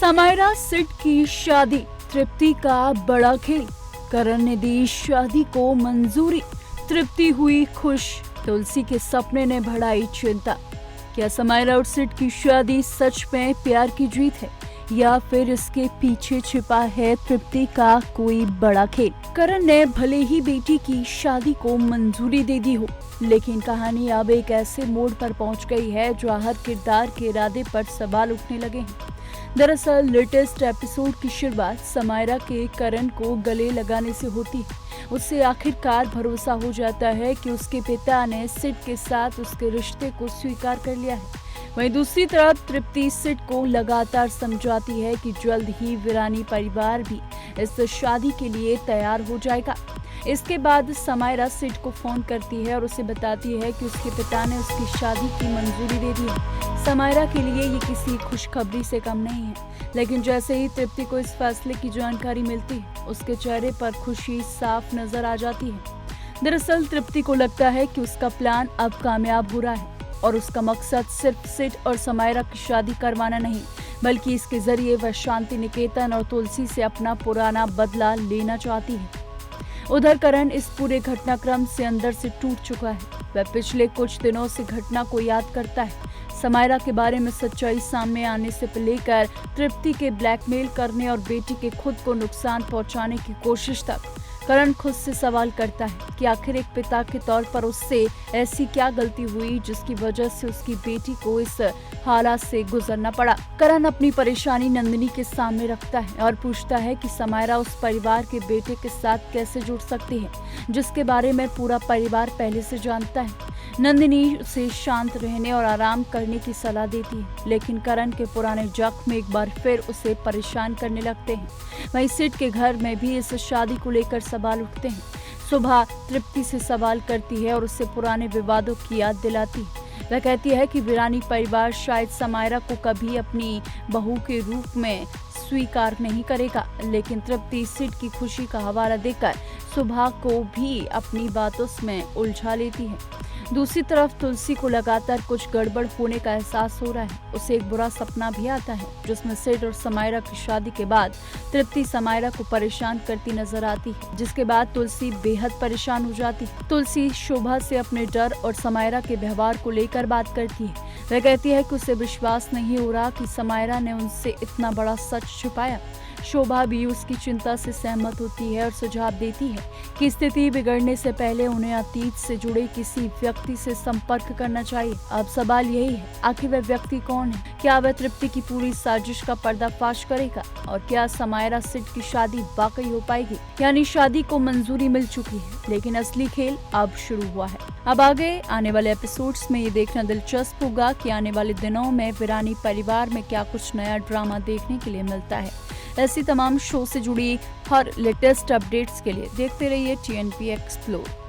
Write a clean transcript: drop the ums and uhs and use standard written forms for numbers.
समायरा सिड की शादी, तृप्ति का बड़ा खेल। करण ने दी शादी को मंजूरी, तृप्ति हुई खुश। तुलसी के सपने ने बढ़ाई चिंता। क्या समायरा और सिड की शादी सच में प्यार की जीत है या फिर इसके पीछे छिपा है तृप्ति का कोई बड़ा खेल? करण ने भले ही बेटी की शादी को मंजूरी दे दी हो, लेकिन कहानी अब एक ऐसे मोड़ पर पहुंच गई है जो हर किरदार के इरादे पर सवाल उठने लगे हैं। दरअसल लेटेस्ट एपिसोड की शुरुआत समायरा के करण को गले लगाने से होती है। उससे आखिरकार भरोसा हो जाता है कि उसके पिता ने सिड के साथ उसके रिश्ते को स्वीकार कर लिया है। वहीं दूसरी तरफ तृप्ति सिड को लगातार समझाती है कि जल्द ही वीरानी परिवार भी इस शादी के लिए तैयार हो जाएगा। इसके बाद समायरा सिड को फोन करती है और उसे बताती है कि उसके पिता ने उसकी शादी की मंजूरी दे दी है। समायरा के लिए ये किसी खुशखबरी से कम नहीं है, लेकिन जैसे ही तृप्ति को इस फैसले की जानकारी मिलती है, उसके चेहरे पर खुशी साफ नजर आ जाती है। दरअसल तृप्ति को लगता है कि उसका प्लान अब कामयाब हो रहा है और उसका मकसद सिर्फ सिड और समायरा की शादी करवाना नहीं, बल्कि इसके जरिए वह शांति निकेतन और तुलसी से अपना पुराना बदला लेना चाहती है। उधर करण इस पूरे घटनाक्रम से अंदर से टूट चुका है। वह पिछले कुछ दिनों से घटना को याद करता है। समायरा के बारे में सच्चाई सामने आने से लेकर तृप्ति के ब्लैकमेल करने और बेटी के खुद को नुकसान पहुंचाने की कोशिश तक, करण खुद से सवाल करता है कि आखिर एक पिता के तौर पर उससे ऐसी क्या गलती हुई जिसकी वजह से उसकी बेटी को इस हालात से गुजरना पड़ा। करण अपनी परेशानी नंदिनी के सामने रखता है और पूछता है कि समायरा उस परिवार के बेटे के साथ कैसे जुड़ सकती है जिसके बारे में पूरा परिवार पहले से जानता है। नंदिनी उसे शांत रहने और आराम करने की सलाह देती है, लेकिन करण के पुराने जख्म एक बार फिर उसे परेशान करने लगते हैं। वहीं सिड के घर में भी इस शादी को लेकर सवाल उठते हैं। सुबह तृप्ति से सवाल करती है और उससे पुराने विवादों की याद दिलाती है। वह कहती है कि वीरानी परिवार शायद समायरा को कभी अपनी बहू के रूप में स्वीकार नहीं करेगा, लेकिन तृप्ति सिड की खुशी का हवाला देकर सुबह को भी अपनी बातों में उलझा लेती है। दूसरी तरफ तुलसी को लगातार कुछ गड़बड़ होने का एहसास हो रहा है। उसे एक बुरा सपना भी आता है जिसमें सिड और समायरा की शादी के बाद तृप्ति समायरा को परेशान करती नजर आती है, जिसके बाद तुलसी बेहद परेशान हो जाती है। तुलसी शोभा से अपने डर और समायरा के व्यवहार को लेकर बात करती है। वह कहती है कि उसे विश्वास नहीं हो रहा कि समायरा ने उनसे इतना बड़ा सच छुपाया। शोभा भी उसकी चिंता से सहमत होती है और सुझाव देती है कि स्थिति बिगड़ने से पहले उन्हें अतीत से जुड़े किसी व्यक्ति से संपर्क करना चाहिए। अब सवाल यही है, आखिर वह व्यक्ति कौन है? क्या वह तृप्ति की पूरी साजिश का पर्दाफाश करेगा और क्या समायरा सिड की शादी वाकई हो पाएगी? यानी शादी को मंजूरी मिल चुकी है, लेकिन असली खेल अब शुरू हुआ है। अब आगे आने वाले एपिसोड्स में ये देखना दिलचस्प होगा कि आने वाले दिनों में वीरानी परिवार में क्या कुछ नया ड्रामा देखने के लिए मिलता है। ऐसी तमाम शो से जुड़ी हर लेटेस्ट अपडेट्स के लिए देखते रहिए TNP एक्सप्लोर।